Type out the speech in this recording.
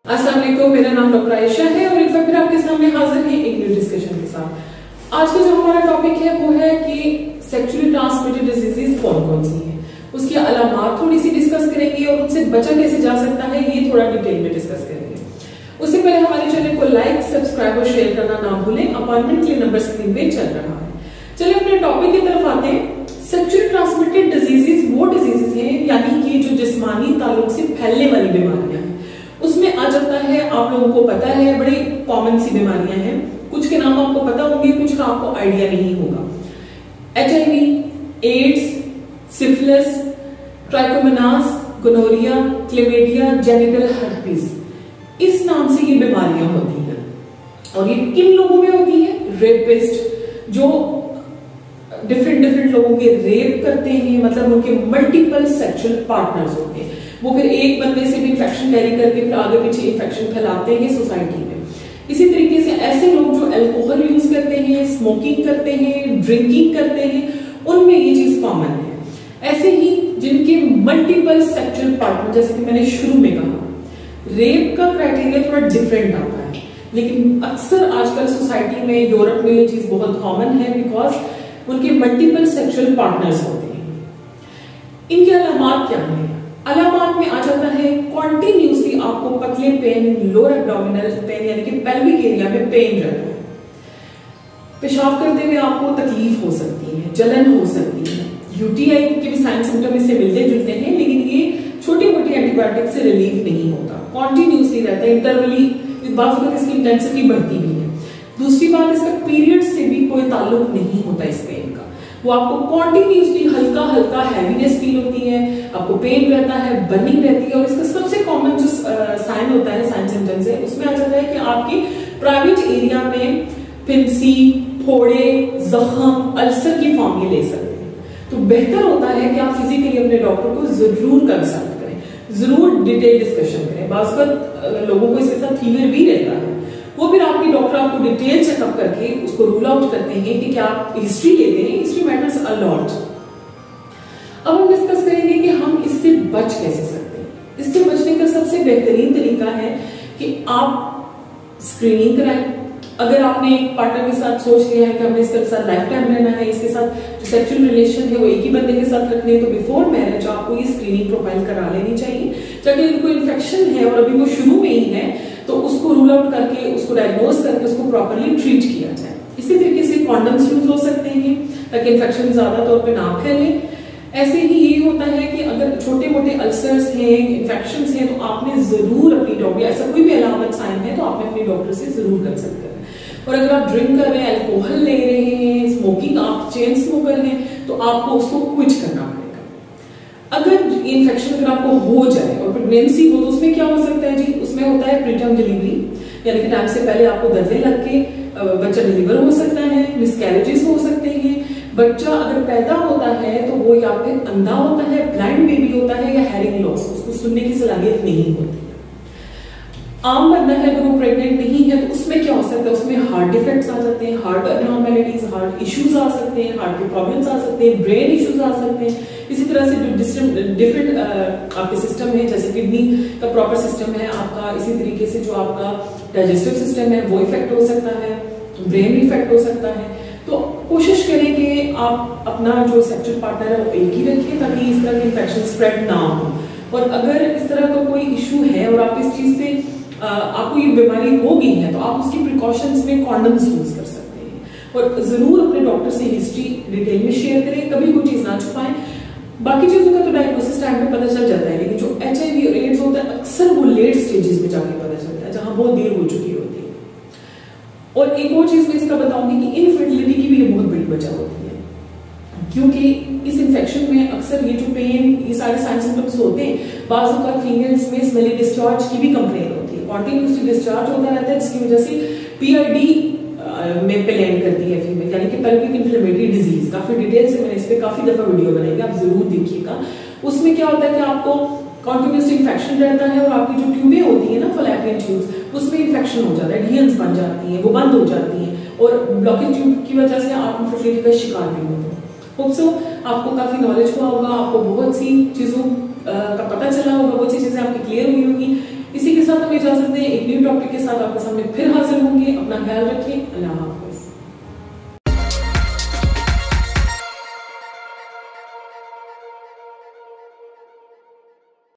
अस्सलाम वालेकुम, मेरा नाम डॉक्टर आयशा है और एक बार फिर आपके सामने हाजिर है एक न्यू डिस्कशन के साथ। आज का जो हमारा टॉपिक है वो है कि सेक्सुअली ट्रांसमिटेड डिजीजेस कौन कौन सी हैं, उसकी अलामत थोड़ी सी डिस्कस करेंगे और उनसे बचा कैसे जा सकता है ये थोड़ा डिटेल में डिस्कस करेंगे। उससे पहले हमारे चैनल को लाइक, सब्सक्राइब और शेयर करना ना भूलें। अपॉइंटमेंट के लिए नंबर स्क्रीन पे चल रहा है। चलिए अपने टॉपिक की तरफ आते हैं। सेक्सुअली ट्रांसमिटेड डिजीजेस वो डिजीजेस हैं यानी कि जो जिस्मानी ताल्लुक से फैलने वाली बीमारियां हैं, उसमें आ जाता है। आप लोगों को पता है बड़ी कॉमन सी बीमारियां हैं, कुछ के नाम आपको पता होंगे, कुछ का आपको आइडिया नहीं होगा। HIV, AIDS, syphilis, trichomonas, gonorrhoea, chlamydia, genital herpes, इस नाम से ये बीमारियां होती हैं। और ये किन लोगों में होती है? रेपिस्ट, जो डिफरेंट लोगों के रेप करते हैं, मतलब उनके मल्टीपल सेक्सुअल पार्टनर्स होते हैं। वो फिर एक बंदे से भी इन्फेक्शन कैरी करके फिर आगे पीछे इन्फेक्शन फैलाते हैं सोसाइटी में। इसी तरीके से ऐसे लोग जो अल्कोहल यूज करते हैं, स्मोकिंग करते हैं, ड्रिंकिंग करते हैं, उनमें ये चीज कॉमन है। ऐसे ही जिनके मल्टीपल सेक्सुअल पार्टनर, जैसे कि मैंने शुरू में कहा, रेप का क्राइटेरिया थोड़ा डिफरेंट आता है, लेकिन अक्सर आजकल सोसाइटी में, यूरोप में ये चीज बहुत कॉमन है बिकॉज उनके मल्टीपल सेक्सुअल पार्टनर्स होते हैं। इनकी अलामत क्या है? अलामत में आ जाता है कॉन्टिन्यूसली आपको पतले पेन, लोअर एब्डोमिनल पेन यानी कि पेल्विक एरिया में पेन रहता है। पेशाब करते हुए आपको तकलीफ हो सकती है, जलन हो सकती है। यूटीआई के भी साइन सिम्टम इससे मिलते जुलते हैं, लेकिन ये छोटी मोटी एंटीबायोटिक से रिलीफ नहीं होता, कॉन्टिन्यूसली रहता है। इंटरवली बात होकर इसकी इंटेंसिटी बढ़ती भी है। दूसरी बात, इसका पीरियड से भी कोई ताल्लुक नहीं होता इस पेन का। वो आपको कॉन्टिन्यूसली हल्का हल्का हैवीनेस फील होती है, आपको पेन रहता है, बर्निंग रहती है। और इसका सबसे कॉमन जो साइन होता है, साइन सिम्टम्स है, उसमें आ जाता है कि आपके प्राइवेट एरिया में फिंसी, फोड़े, जख्म, अल्सर की फॉर्म ये ले सकते हैं। तो बेहतर होता है कि आप फिजिकली अपने डॉक्टर को जरूर कंसल्ट करें, जरूर डिटेल डिस्कशन करें। बात लोगों को इसके साथ फीवर भी रहता है, वो फिर आपके डॉक्टर आपको डिटेल चेकअप करके उसको रूल आउट करते हैं कि क्या आप हिस्ट्री लेते हैं। History matters a lot. अब हम डिस्कस करेंगे कि हम इससे बच कैसे सकते हैं। इससे बचने का सबसे बेहतरीन तरीका है कि आप स्क्रीनिंग कराएं। अगर आपने एक पार्टनर के साथ सोच लिया है कि हमने इसके साथ लाइफ टाइम रहना है, इसके साथ जो सेक्सुअल रिलेशन है वो एक ही बंदे के साथ रखने हैं, तो बिफोर मैरिज आपको ये स्क्रीनिंग प्रोफाइल करा लेनी चाहिए। चाहे अगर कोई इन्फेक्शन है और अभी वो शुरू में ही है तो उसको रूल आउट करके, उसको डायग्नोज करके उसको प्रॉपरली ट्रीट किया जाए। इसी तरीके से कॉन्डम्स यूज हो सकते हैं ताकि इन्फेक्शन ज्यादा तौर पे ना फैले। ऐसे ही ये होता है कि अगर छोटे मोटे अल्सर्स हैं, इन्फेक्शंस हैं, तो आपने जरूर अपनी डॉक्टर, ऐसा कोई भी अलामत साइन है तो आपने अपने डॉक्टर से जरूर कंसल्ट करना है। और अगर आप ड्रिंक कर रहे हैं, अल्कोहल ले रहे हैं, स्मोकिंग, आप चेन स्मोकर हैं, तो आपको उसको क्विट करना पड़ेगा। अगर इन्फेक्शन अगर आपको हो जाए और प्रेगनेंसी हो तो उसमें क्या हो सकता है जी? उसमें होता है प्रीटर्म डिलीवरी, यानी कि टाइम से पहले आपको दर्दे लग के बच्चा डिलीवर हो सकता है, मिसकैरेजेस हो सकते हैं। बच्चा अगर पैदा होता है तो वो या फिर अंधा होता है, ब्लाइंड बेबी होता है, या हेयरिंग लॉस, उसको सुनने की सलाहियत नहीं होती। आम बंदा है अगर वो प्रेग्नेंट नहीं है तो उसमें क्या हो सकता है? उसमें हार्ट डिफेक्ट्स आ जाते हैं, हार्ट एबनॉर्मेलिटीज, हार्ट इश्यूज आ सकते हैं, हार्ट के प्रॉब्लम्स आ सकते हैं, ब्रेन इश्यूज आ सकते हैं। इसी तरह से जो डिफरेंट आपके सिस्टम है, जैसे किडनी का प्रॉपर सिस्टम है आपका, इसी तरीके से जो आपका डाइजेस्टिव सिस्टम है वो इफेक्ट हो सकता है, ब्रेन इफेक्ट हो सकता है। तो कोशिश करें कि आप अपना जो सेक्सुअल पार्टनर है वो एक ही रखें ताकि इस तरह के इन्फेक्शन स्प्रेड ना हो। और अगर इस तरह का कोई इशू है और आप इस चीज से आपको ये बीमारी हो गई है तो आप उसकी प्रिकॉशंस में कॉन्डम्स यूज कर सकते हैं। और जरूर अपने डॉक्टर से हिस्ट्री डिटेल में शेयर करें, कभी कोई चीज ना छुपाएं। बाकी चीजों का तो डायग्नोसिस टाइम पे पता चल जाता है, लेकिन जो HIV और एड्स होता है अक्सर वो लेट स्टेजेस में जाके पता चलता है, जहां बहुत देर हो चुकी होती है। और एक और चीज मैं इसका बताऊंगी कि इनफर्टिलिटी की भी ये बहुत बड़ी वजह होती है, क्योंकि इस इन्फेक्शन में अक्सर ये जो पेन, ये सारे साइन सिम्टम्स होते हैं। बाजू का फीमेल्स में स्मेली डिस्चार्ज की भी कंप्लेन होती है, कॉन्टिन्यूसली डिस्चार्ज होता रहता है, जिसकी वजह से PID में पेलेंट करती है फीमेल, यानी कि पेल्विक इन्फ्लेमेटरी डिजीज। काफी डिटेल से मैंने इस पे काफी दफा वीडियो बनाई है, आप जरूर देखिएगा। उसमें क्या होता है कि आपको कॉन्टिन्यूसली इन्फेक्शन रहता है और आपकी जो ट्यूबें होती है ना, फलैपियन ट्यूब्स, उसमें इन्फेक्शन हो जाता है, एडहेरेंस बन जाती है, वो बंद हो जाती है और ब्लॉकेज ट्यूब की वजह से आप इन्फर्टिलिटी का शिकार भी होते हैं। होप सो आपको काफी नॉलेज हुआ होगा, आपको बहुत सी चीजों का पता चला होगा, बहुत सी चीजें आपकी क्लियर हुई होगी। इसी के के साथ हमें इजाजत दें। एक न्यू टॉपिक के साथ आपके सामने फिर हाजिर होंगे। अपना ख्याल रखिए। अल्लाह हाफ़िज़।